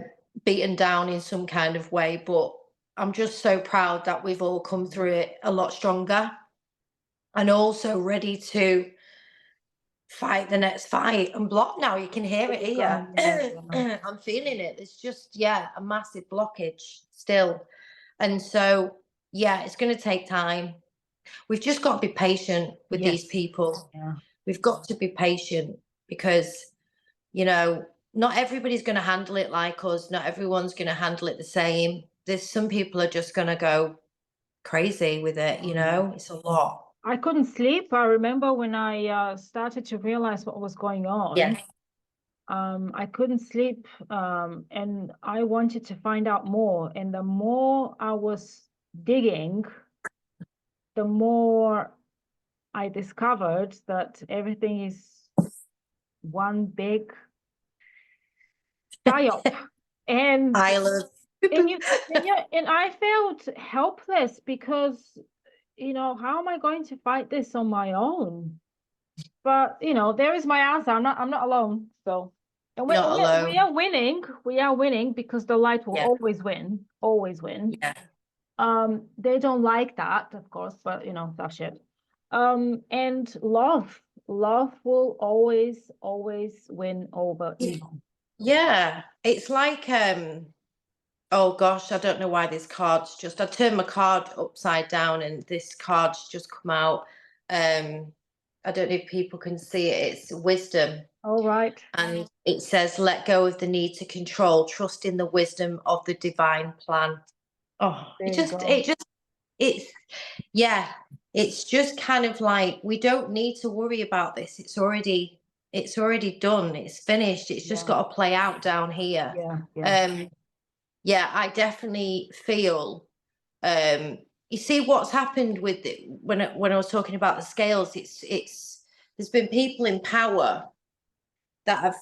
Speaker 2: beaten down in some kind of way. But I'm just so proud that we've all come through it a lot stronger and also ready to fight the next fight. And block now. You can hear it here.
Speaker 1: Yeah,
Speaker 2: I'm feeling it. It's just, yeah, a massive blockage still. And so, yeah, it's going to take time. We've just got to be patient with these
Speaker 1: yes.
Speaker 2: people.
Speaker 1: Yeah.
Speaker 2: We've got to be patient because, you know, not everybody's going to handle it like us. Not everyone's going to handle it the same. There's some people are just going to go crazy with it. You know, it's a lot.
Speaker 1: I couldn't sleep. I remember when I started to realize what was going on.
Speaker 2: Yeah.
Speaker 1: I couldn't sleep, and I wanted to find out more. And the more I was digging, the more I discovered that everything is one big psyop. And
Speaker 2: I love.
Speaker 1: and you and I felt helpless because, how am I going to fight this on my own? But there is my answer. I'm not alone. So, and we
Speaker 2: Not
Speaker 1: we are, we
Speaker 2: alone.
Speaker 1: are winning. We are winning because the light will
Speaker 2: Yeah.
Speaker 1: always win. Always win.
Speaker 2: Yeah.
Speaker 1: They don't like that, of course, but that's shit. And love will always win over evil.
Speaker 2: Yeah. It's like oh gosh, I don't know why this card's just I turned my card upside down and this card's just come out. I don't know if people can see it. It's wisdom.
Speaker 1: All right.
Speaker 2: And it says, let go of the need to control, trust in the wisdom of the divine plan. Oh,
Speaker 1: There you go.
Speaker 2: it's, yeah, it's just kind of like, we don't need to worry about this. It's already done. It's finished. It's just
Speaker 1: Yeah.
Speaker 2: got to play out down here.
Speaker 1: Yeah.
Speaker 2: Yeah, I definitely feel, you see what's happened with it when I was talking about the scales, there's been people in power that have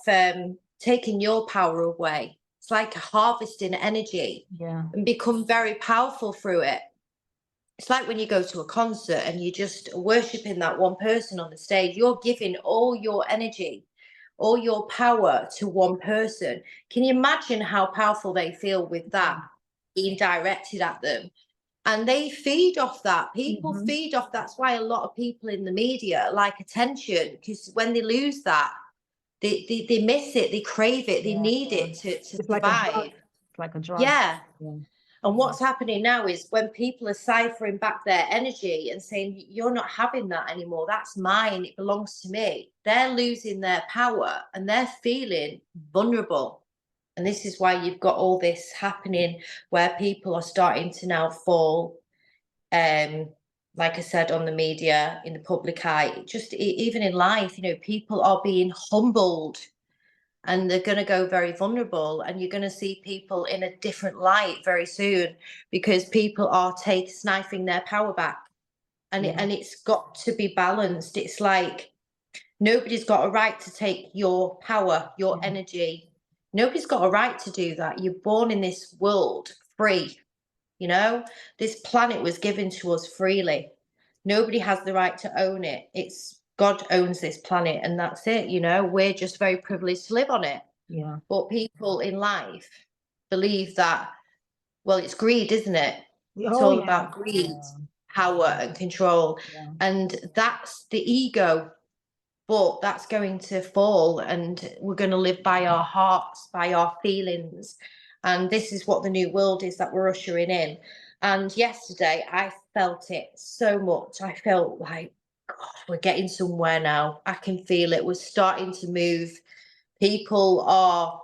Speaker 2: taken your power away. It's like harvesting energy
Speaker 1: Yeah.
Speaker 2: and become very powerful through it. It's like when you go to a concert and you just worshiping that one person on the stage, you're giving all your energy, all your power to one person. Can you imagine how powerful they feel with that being directed at them? And they feed off that. People
Speaker 1: Mhm.
Speaker 2: feed off. That's why a lot of people in the media like attention, because when they lose that, they miss it, they crave it, they
Speaker 1: Yeah.
Speaker 2: need it to
Speaker 1: It's like a drug.
Speaker 2: survive.
Speaker 1: It's like a drug.
Speaker 2: Yeah.
Speaker 1: Yeah.
Speaker 2: And what's happening now is when people are ciphering back their energy and saying, you're not having that anymore, that's mine, it belongs to me, they're losing their power and they're feeling vulnerable. And this is why you've got all this happening where people are starting to now fall, like I said, on the media, in the public eye, just even in life, people are being humbled and they're going to go very vulnerable, and you're going to see people in a different light very soon because people are sniping their power back, and
Speaker 1: Yeah.
Speaker 2: and it's got to be balanced. It's like nobody's got a right to take your power, your energy. Nobody's got a right to do that. You're born in this world free. This planet was given to us freely. Nobody has the right to own it. It's God owns this planet, and that's it. We're just very privileged to live on it.
Speaker 1: Yeah.
Speaker 2: But people in life believe that, well, it's greed, isn't it? It's
Speaker 1: Oh
Speaker 2: all
Speaker 1: yeah.
Speaker 2: about greed, power, and control.
Speaker 1: Yeah.
Speaker 2: And that's the ego. But that's going to fall, and we're going to live by our hearts, by our feelings. And this is what the new world is that we're ushering in. And yesterday, I felt it so much. I felt like, God, we're getting somewhere now. I can feel it. We're starting to move. People are,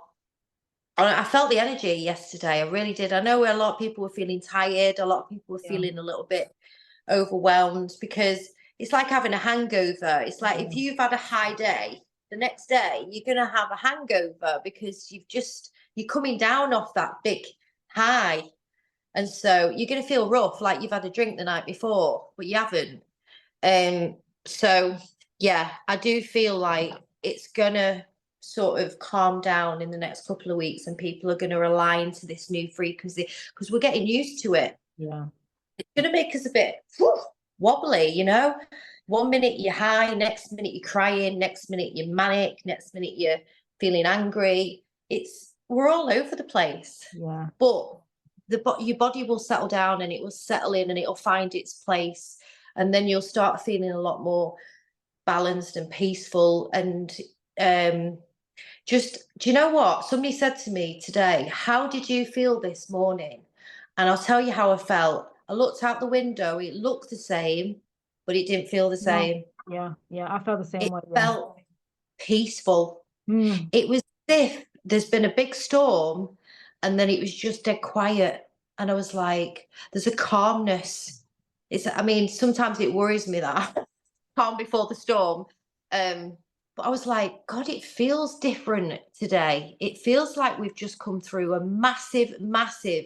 Speaker 2: I felt the energy yesterday. I really did. I know a lot of people were feeling tired. A lot of people were feeling a little bit overwhelmed, because it's like having a hangover. It's like if you've had a high day, the next day you're going to have a hangover, because you're coming down off that big high. And so you're going to feel rough, like you've had a drink the night before, but you haven't. So yeah, I do feel like it's gonna sort of calm down in the next couple of weeks, and people are going to align to this new frequency, because we're getting used to it.
Speaker 1: Yeah.
Speaker 2: It's going to make us a bit wobbly, you know. 1 minute you're high, next minute you're crying, next minute you're manic, next minute you're feeling angry. We're all over the place.
Speaker 1: Yeah.
Speaker 2: But your body will settle down, and it will settle in, and it'll find its place, and then you'll start feeling a lot more balanced and peaceful. And just, do you know what somebody said to me today? How did you feel this morning? And I'll tell you how I felt. I looked out the window, it looked the same, but it didn't feel the same.
Speaker 1: Yeah, I felt the same
Speaker 2: It
Speaker 1: way.
Speaker 2: felt peaceful. It was as if there's been a big storm, and then it was just dead quiet. And I was like, there's a calmness. I mean, sometimes it worries me that calm before the storm. But I was like, God, it feels different today. It feels like we've just come through a massive, massive,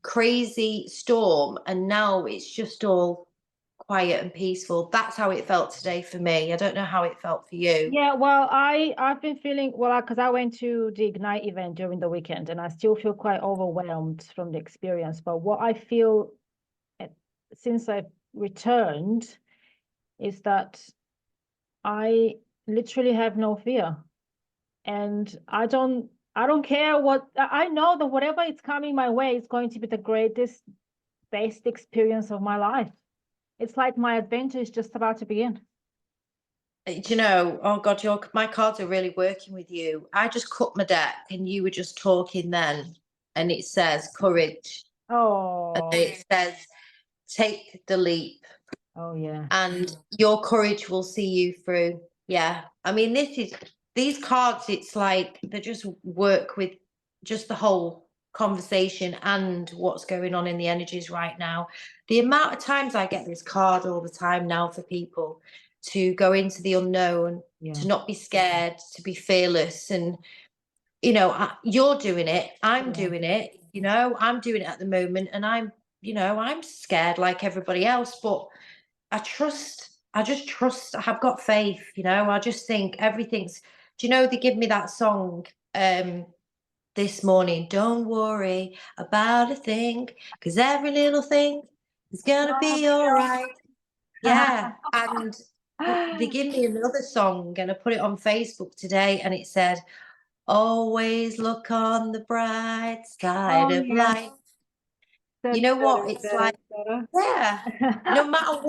Speaker 2: crazy storm, and now it's just all quiet and peaceful. That's how it felt today for me. I don't know how it felt for you.
Speaker 1: Yeah, well, I've been feeling, well, because I went to the Ignite event during the weekend, and I still feel quite overwhelmed from the experience. But what I feel since I've returned is that I literally have no fear, and I don't care what, I know that whatever is coming my way is going to be the greatest, best experience of my life. It's like my adventure is just about to begin.
Speaker 2: Do you know, oh God, my cards are really working with you. I just cut my deck, and you were just talking then, and it says courage.
Speaker 1: Oh.
Speaker 2: And it says take the leap.
Speaker 1: Oh yeah.
Speaker 2: And your courage will see you through. Yeah. I mean, these cards, it's like they just work with just the whole conversation and what's going on in the energies right now. The amount of times I get this card all the time now for people to go into the unknown, to not be scared, to be fearless. And, you know, you're doing it. I'm doing it. You know, I'm doing it at the moment. And I'm scared like everybody else. But I just trust. I've got faith. You know, I just think everything's. Do you know, they give me that song this morning? Don't worry about a thing, because every little thing is gonna be all right. Yeah. And they give me another song, and I put it on Facebook today, and it said, always look on the bright side of life. You know what? It's like, yeah, no matter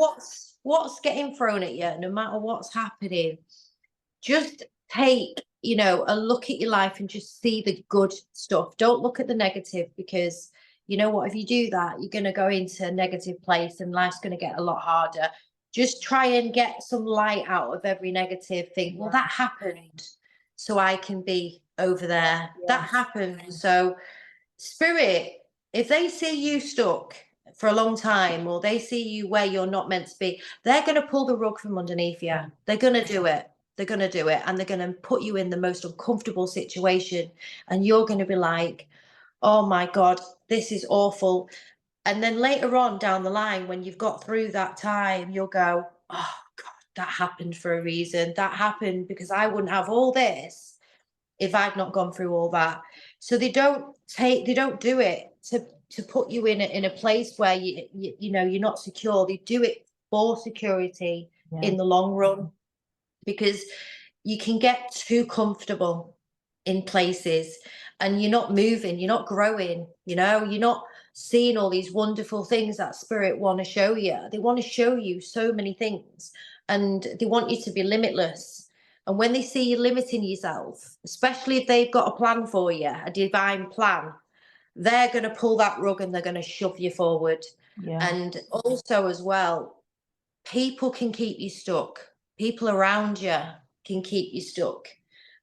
Speaker 2: what's getting thrown at you, no matter what's happening, just take, you know, a look at your life and just see the good stuff. Don't look at the negative, because you know what, if you do that, you're going to go into a negative place, and life's going to get a lot harder. Just try and get some light out of every negative thing. Well, that happened, so I can be over there. That happened. So spirit, if they see you stuck for a long time, or they see you where you're not meant to be, they're going to pull the rug from underneath you. They're going to do it. They're going to do it, and they're going to put you in the most uncomfortable situation, and you're going to be like, oh my God, this is awful. And then later on down the line, when you've got through that time, you'll go, oh God, that happened for a reason. That happened because I wouldn't have all this if I'd not gone through all that. So they don't do it to put you in a place where you know you're not secure. They do it for security in the long run, because you can get too comfortable in places, and you're not moving, you're not growing, you know, you're not seeing all these wonderful things that spirit want to show you. They want to show you so many things, and they want you to be limitless. And when they see you limiting yourself, especially if they've got a plan for you, a divine plan, they're going to pull that rug, and they're going to shove you forward. And also as well, people can keep you stuck. People around you can keep you stuck.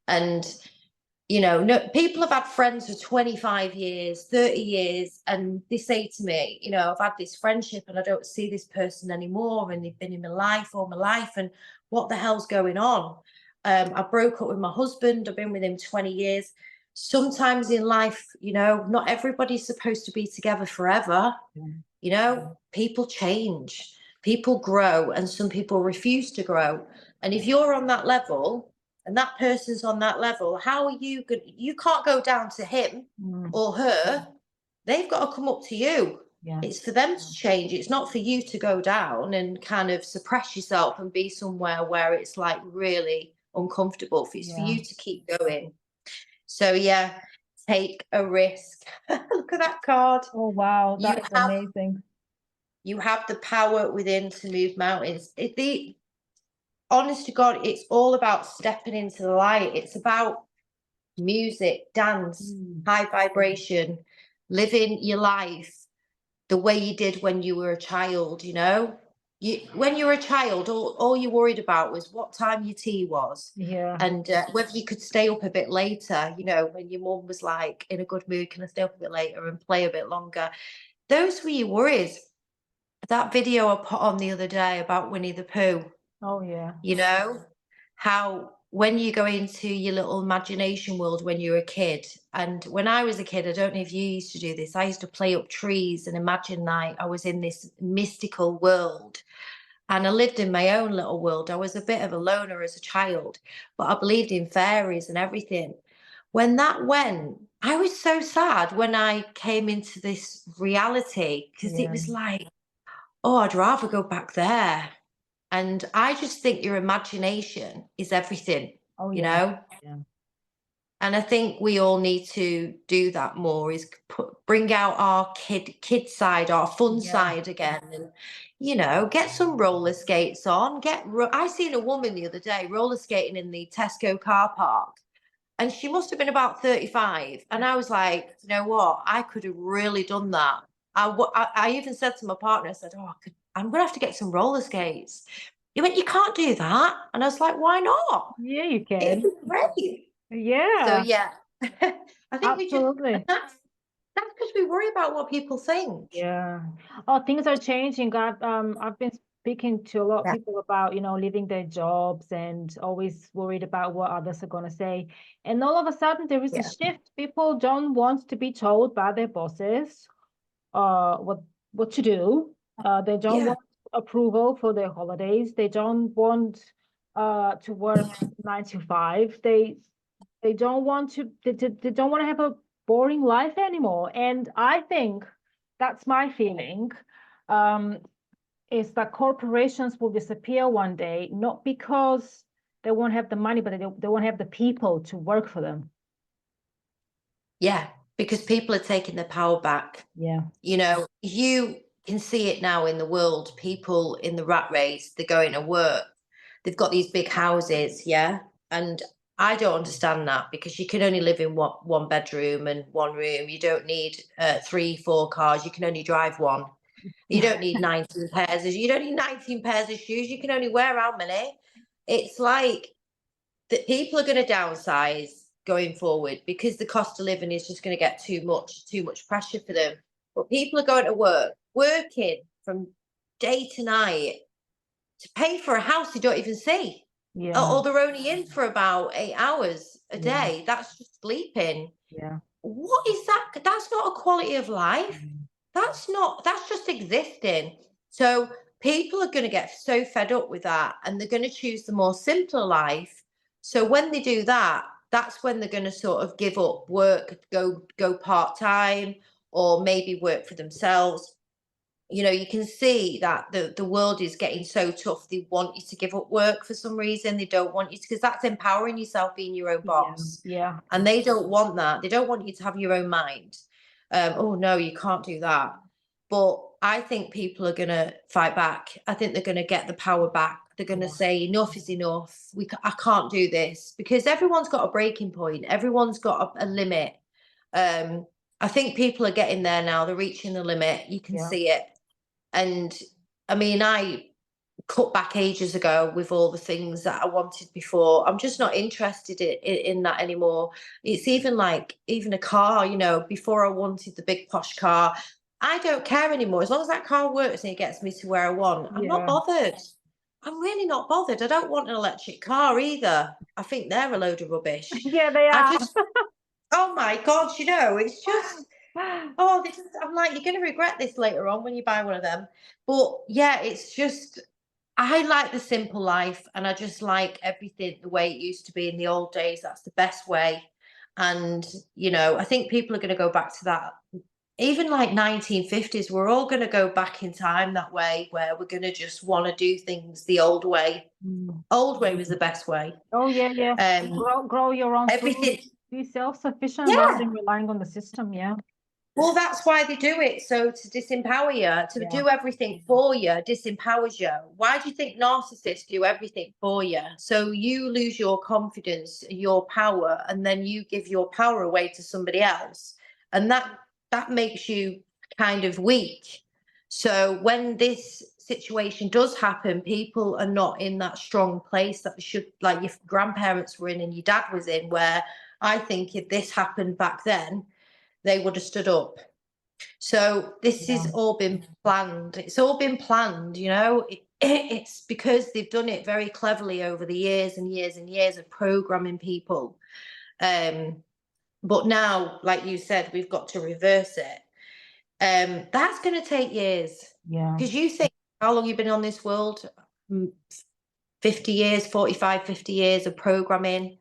Speaker 2: And You know, no, people have had friends for 25 years, 30 years, and they say to me, you know, I've had this friendship and I don't see this person anymore, and they've been in my life all my life, and what the hell's going on? I broke up with my husband, I've been with him 20 years. Sometimes in life, you know, not everybody's supposed to be together forever. You know, people change, people grow, and some people refuse to grow. And if you're on that level, and that person's on that level, how are you good? You can't go down to him or her. They've got to come up to you.
Speaker 1: Yeah.
Speaker 2: It's for them to change. It's not for you to go down and kind of suppress yourself and be somewhere where it's like really uncomfortable. It's for you to keep going. So yeah, take a risk. Look at that card.
Speaker 1: Oh wow,
Speaker 2: You
Speaker 1: that is
Speaker 2: have
Speaker 1: amazing.
Speaker 2: you have the power within to move mountains. Honest to God, it's all about stepping into the light. It's about music, dance, high vibration, living your life the way you did when you were a child, you know? When you were a child, all you worried about was what time your tea was.
Speaker 1: Yeah.
Speaker 2: And whether you could stay up a bit later, you know, when your mum was like in a good mood, can I stay up a bit later and play a bit longer? Those were your worries. That video I put on the other day about Winnie the Pooh,
Speaker 1: Oh yeah.
Speaker 2: you know, how when you go into your little imagination world when you're a kid, and when I was a kid, I don't know if you used to do this, I used to play up trees and imagine like I was in this mystical world, and I lived in my own little world. I was a bit of a loner as a child, but I believed in fairies and everything. When that went, I was so sad when I came into this reality, because it was like, oh, I'd rather go back there. And I just think your imagination is everything,
Speaker 1: Oh
Speaker 2: you
Speaker 1: yeah.
Speaker 2: know?
Speaker 1: Yeah.
Speaker 2: And I think we all need to do that more, is bring out our kid side, our fun side again. And, you know, get some roller skates on. I seen a woman the other day roller skating in the Tesco car park, and she must have been about 35. And I was like, you know what? I could have really done that. I even said to my partner, I said, oh, I'm going to have to get some roller skates. He went, you can't do that. And I was like, why not?
Speaker 1: Yeah, you
Speaker 2: It'd
Speaker 1: can.
Speaker 2: be great. So
Speaker 1: Yeah,
Speaker 2: yeah, I think
Speaker 1: absolutely.
Speaker 2: that's because we worry about what people think.
Speaker 1: Yeah. Oh, things are changing. I've been speaking to a lot of
Speaker 2: Yeah.
Speaker 1: people about, leaving their jobs and always worried about what others are going to say. And all of a sudden there is a
Speaker 2: Yeah.
Speaker 1: shift. People don't want to be told by their bosses what to do. They don't
Speaker 2: Yeah.
Speaker 1: want approval for their holidays. They don't want to work 9 to 5. They don't want to they don't want to have a boring life anymore. And I think that's my feeling. Um, is that corporations will disappear one day, not because they won't have the money, but they won't have the people to work for them.
Speaker 2: Yeah. Because people are taking their power back.
Speaker 1: Yeah.
Speaker 2: You know, you can see it now in the world. People in the rat race, they're going to work. They've got these big houses, yeah. And I don't understand that, because you can only live in one bedroom and one room. You don't need 3, 4 cars. You can only drive one. You don't need 19 pairs. You don't need 19 pairs of shoes. You can only wear how many? It's like that people are going to downsize going forward, because the cost of living is just going to get too much pressure for them. But people are going to working from day to night to pay for a house they don't even see.
Speaker 1: Yeah.
Speaker 2: Or they're only in for about 8 hours a
Speaker 1: Yeah.
Speaker 2: day. That's just sleeping.
Speaker 1: Yeah.
Speaker 2: What is that? That's not a quality of life. That's just existing. So people are going to get so fed up with that, and they're going to choose the more simpler life. So when they do that, that's when they're going to sort of give up work, go part-time, or maybe work for themselves. You know, you can see that the world is getting so tough. They want you to give up work for some reason. They don't want you to, because that's empowering yourself, being your own
Speaker 1: Yeah.
Speaker 2: boss.
Speaker 1: Yeah.
Speaker 2: And they don't want that. They don't want you to have your own mind. Oh no, you can't do that. But I think people are going to fight back. I think they're going to get the power back. They're going to say enough is enough. I can't do this, because everyone's got a breaking point. Everyone's got a limit. I think people are getting there now. They're reaching the limit. You can
Speaker 1: Yeah.
Speaker 2: see it. And I mean, I cut back ages ago with all the things that I wanted before. I'm just not interested in that anymore. It's even like, even a car, you know, before I wanted the big posh car. I don't care anymore. As long as that car works and it gets me to where I want, I'm not
Speaker 1: Yeah.
Speaker 2: bothered. I'm really not bothered. I don't want an electric car either. I think they're a load of rubbish.
Speaker 1: Yeah, they
Speaker 2: I
Speaker 1: are.
Speaker 2: just, oh my God, you know, it's just, oh, this is, I'm like, you're going to regret this later on when you buy one of them. But yeah, it's just, I like the simple life, and I just like everything the way it used to be in the old days. That's the best way. And, you know, I think people are going to go back to that. Even like 1950s, we're all going to go back in time that way, where we're going to just want to do things the old way.
Speaker 1: Mm.
Speaker 2: Old way was the best way.
Speaker 1: Oh, yeah, yeah.
Speaker 2: Um,
Speaker 1: Grow your own food.
Speaker 2: everything,
Speaker 1: Be self-sufficient rather
Speaker 2: yeah.
Speaker 1: than relying on the system. Yeah.
Speaker 2: Well, that's why they do it. So to disempower you, to
Speaker 1: Yeah.
Speaker 2: do everything for you, disempowers you. Why do you think narcissists do everything for you? So you lose your confidence, your power, and then you give your power away to somebody else, and that makes you kind of weak. So when this situation does happen, people are not in that strong place that they should, like your grandparents were in and your dad was in, where I think if this happened back then, they would have stood up. So this
Speaker 1: Yeah.
Speaker 2: has all been planned. It's all been planned, you know. It's because they've done it very cleverly over the years and years and years of programming people. But now, like you said, we've got to reverse it. That's going to take years.
Speaker 1: Yeah.
Speaker 2: Because you think, how long you've been on this world? 50 years, 45, 50 years of programming.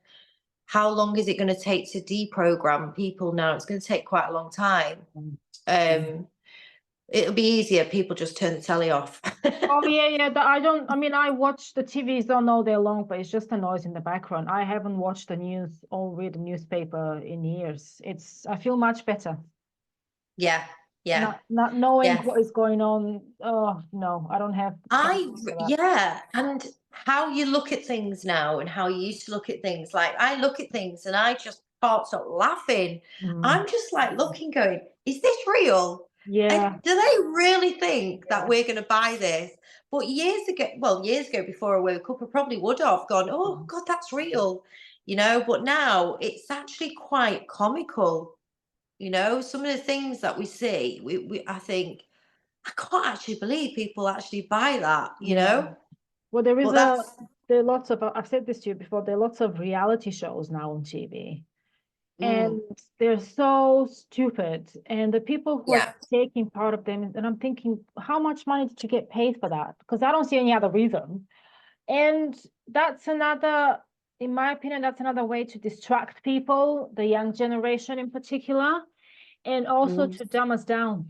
Speaker 2: How long is it going to take to deprogram people now? It's going to take quite a long time. It'll be easier. People just turn the telly off.
Speaker 1: Oh, yeah, yeah. I mean, I watch the TVs all day long, but it's just a noise in the background. I haven't watched the news or read the newspaper in years. I feel much better.
Speaker 2: Yeah, yeah,
Speaker 1: Not knowing
Speaker 2: yeah.
Speaker 1: what is going on. Oh, no, I don't have patience for that.
Speaker 2: Yeah, and how you look at things now and how you used to look at things. Like I look at things and I just can't stop laughing.
Speaker 1: Mm.
Speaker 2: I'm just like looking, going, is this real?
Speaker 1: Yeah.
Speaker 2: Do they really think
Speaker 1: Yeah.
Speaker 2: that we're going to buy this? But years ago, before I woke up, I probably would have gone, oh God, that's real, you know. But now it's actually quite comical, you know. Some of the things that we see, I think, I can't actually believe people actually buy that, you
Speaker 1: Yeah.
Speaker 2: know.
Speaker 1: Well,
Speaker 2: But that's,
Speaker 1: there are lots of, I've said this to you before, there are lots of reality shows now on TV. And
Speaker 2: mm,
Speaker 1: they're so stupid. And the people who are
Speaker 2: yeah,
Speaker 1: taking part of them, and I'm thinking, how much money did you get paid for that? Because I don't see any other reason. And that's another, in my opinion, that's another way to distract people, the young generation in particular, and also
Speaker 2: mm,
Speaker 1: to dumb us down.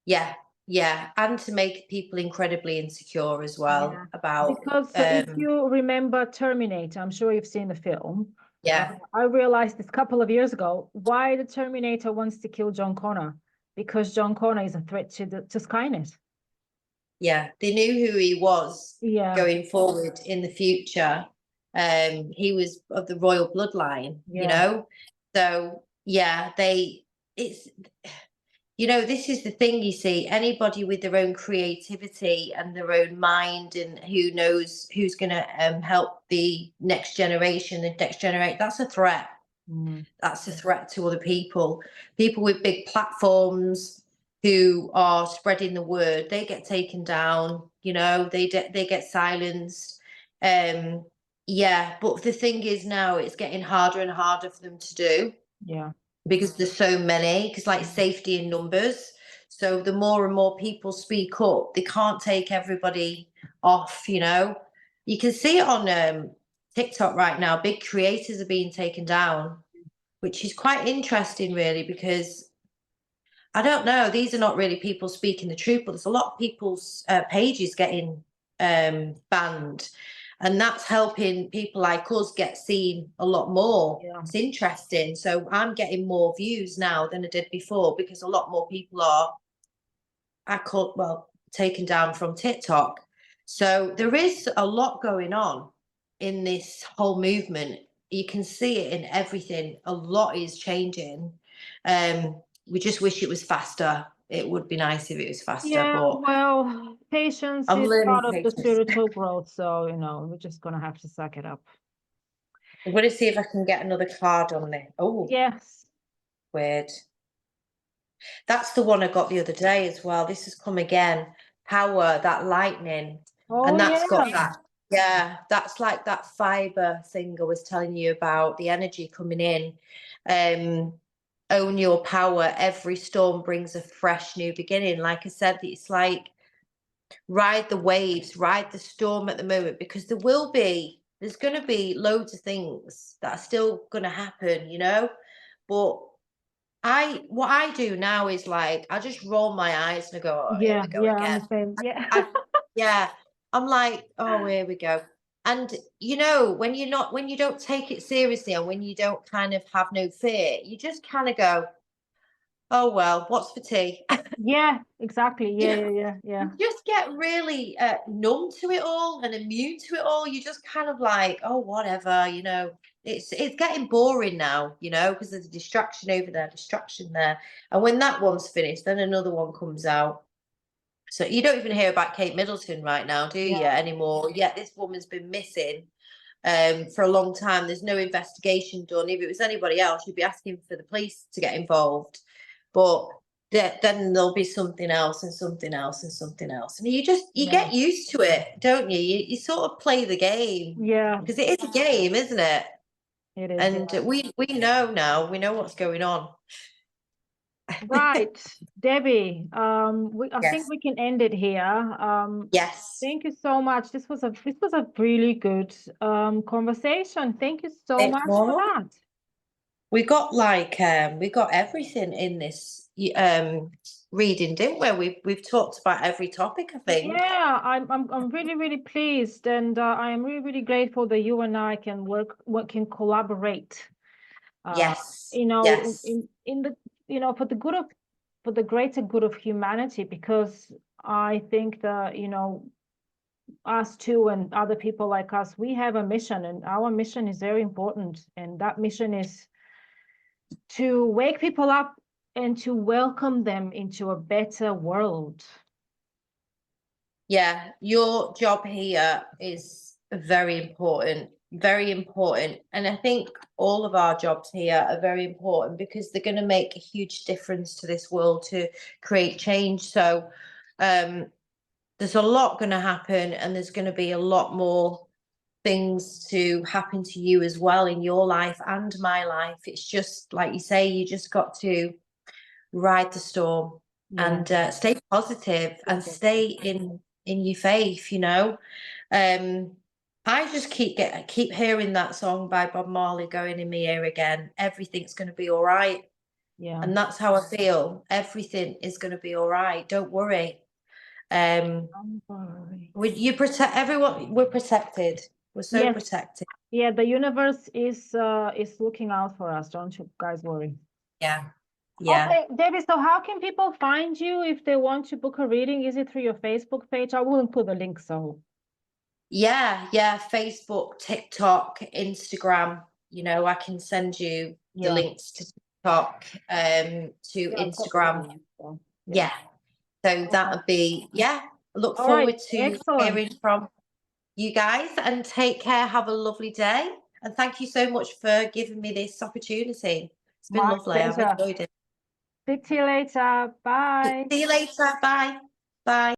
Speaker 2: yeah, yeah, and to make people incredibly insecure as
Speaker 1: Yeah.
Speaker 2: well about,
Speaker 1: Because if you remember Terminator, I'm sure you've seen the film.
Speaker 2: yeah,
Speaker 1: I realized this couple of years ago why the Terminator wants to kill John Connor, because John Connor is a threat to Skynet.
Speaker 2: yeah. They knew who he was
Speaker 1: Yeah,
Speaker 2: going forward in the future. He was of the royal bloodline, you
Speaker 1: yeah,
Speaker 2: know. So yeah, it's, you know, this is the thing, you see, anybody with their own creativity and their own mind, and who knows who's going to help the next generation, that's a threat.
Speaker 1: mm,
Speaker 2: That's a threat to other people. People with big platforms who are spreading the word, they get taken down, you know, they get silenced. Um, yeah, but the thing is now it's getting harder and harder for them to do,
Speaker 1: yeah,
Speaker 2: because there's so many, because like safety in numbers. So the more and more people speak up, they can't take everybody off, you know. You can see it on TikTok right now. Big creators are being taken down, which is quite interesting, really, because I don't know, these are not really people speaking the truth, but there's a lot of people's pages getting banned, and that's helping people like us get seen a lot more.
Speaker 1: yeah,
Speaker 2: It's interesting. So I'm getting more views now than I did before, because a lot more people are, taken down from TikTok. So there is a lot going on in this whole movement. You can see it in everything. A lot is changing. We just wish it was faster. it would be nice if it was faster,
Speaker 1: Yeah,
Speaker 2: but
Speaker 1: well, patience
Speaker 2: I'm
Speaker 1: is
Speaker 2: learning
Speaker 1: part of the
Speaker 2: patience.
Speaker 1: spiritual growth, so we're just gonna have to suck it up.
Speaker 2: I'm going to see if I can get another card on there. Oh,
Speaker 1: Yes.
Speaker 2: weird. That's the one I got the other day as well. This has come again. Power, that lightning.
Speaker 1: Oh
Speaker 2: And that's got
Speaker 1: yeah.
Speaker 2: that. Yeah, that's like that fiber thing I was telling you about, the energy coming in. Own your power. Every storm brings a fresh new beginning. Like I said, it's like ride the waves, ride the storm at the moment, because there's going to be loads of things that are still going to happen, but what I do now is like I just roll my eyes and I go, oh, here
Speaker 1: Yeah,
Speaker 2: we go
Speaker 1: yeah, I'm
Speaker 2: again.
Speaker 1: the same. Yeah.
Speaker 2: I, yeah, I'm like, oh, here we go. And when you don't take it seriously, and when you don't kind of have no fear, you just kind of go, oh well, what's for tea?
Speaker 1: Yeah, exactly.
Speaker 2: you
Speaker 1: Yeah,
Speaker 2: know,
Speaker 1: yeah, yeah, yeah.
Speaker 2: you just get really numb to it all and immune to it all. You just kind of like, oh, whatever, it's getting boring now, because there's a distraction over there, distraction there. And when that one's finished, then another one comes out. So you don't even hear about Kate Middleton right now, do you,
Speaker 1: Yeah.
Speaker 2: anymore? Yet this woman's been missing for a long time. There's no investigation done. If it was anybody else, you'd be asking for the police to get involved. But then there'll be something else and something else and something else. And you
Speaker 1: Yeah.
Speaker 2: get used to it, don't you? You sort of play the game,
Speaker 1: Yeah,
Speaker 2: because it is a game, isn't it?
Speaker 1: it is.
Speaker 2: And
Speaker 1: Yeah.
Speaker 2: we know now, we know what's going on.
Speaker 1: Right, Debbie. I think
Speaker 2: Yes.
Speaker 1: we can end it here.
Speaker 2: Yes.
Speaker 1: Thank you so much. This was a really good conversation. Thank you so
Speaker 2: It
Speaker 1: much for
Speaker 2: was.
Speaker 1: that.
Speaker 2: We got everything in this reading, didn't we? We've talked about every topic, I think.
Speaker 1: Yeah, I'm really really pleased, and I am really really grateful that you and I can can collaborate.
Speaker 2: Yes.
Speaker 1: You know,
Speaker 2: Yes.
Speaker 1: in the for the greater good of humanity, because I think that us too and other people like us, we have a mission, and our mission is very important, and that mission is to wake people up and to welcome them into a better world.
Speaker 2: Yeah, your job here is very important, very important. And I think all of our jobs here are very important, because they're going to make a huge difference to this world to create change. So there's a lot going to happen, and there's going to be a lot more things to happen to you as well in your life and my life. It's just like you say, you just got to ride the storm and stay positive and stay in your faith. I just keep hearing that song by Bob Marley going in my ear again. Everything's going to be all right.
Speaker 1: Yeah.
Speaker 2: And that's how I feel. Everything is going to be all right. Don't worry.
Speaker 1: Don't worry.
Speaker 2: You protect everyone. We're protected. We're so
Speaker 1: Yes.
Speaker 2: protected.
Speaker 1: Yeah, the universe is looking out for us. Don't you guys worry.
Speaker 2: Yeah. Yeah.
Speaker 1: Okay, Debbie, so how can people find you if they want to book a reading? Is it through your Facebook page? I wouldn't put the link, so.
Speaker 2: Yeah. Facebook, TikTok, Instagram. I can send you the links to TikTok, to
Speaker 1: Yeah, I've got all the
Speaker 2: Instagram.
Speaker 1: links, so,
Speaker 2: Yeah. So that would be, look
Speaker 1: All right,
Speaker 2: forward to
Speaker 1: excellent.
Speaker 2: hearing from you guys, and take care. Have a lovely day. And thank you so much for giving me this opportunity. It's been
Speaker 1: My
Speaker 2: lovely. I've
Speaker 1: pleasure.
Speaker 2: enjoyed it.
Speaker 1: Speak to you later. Bye.
Speaker 2: See you later. Bye. Bye.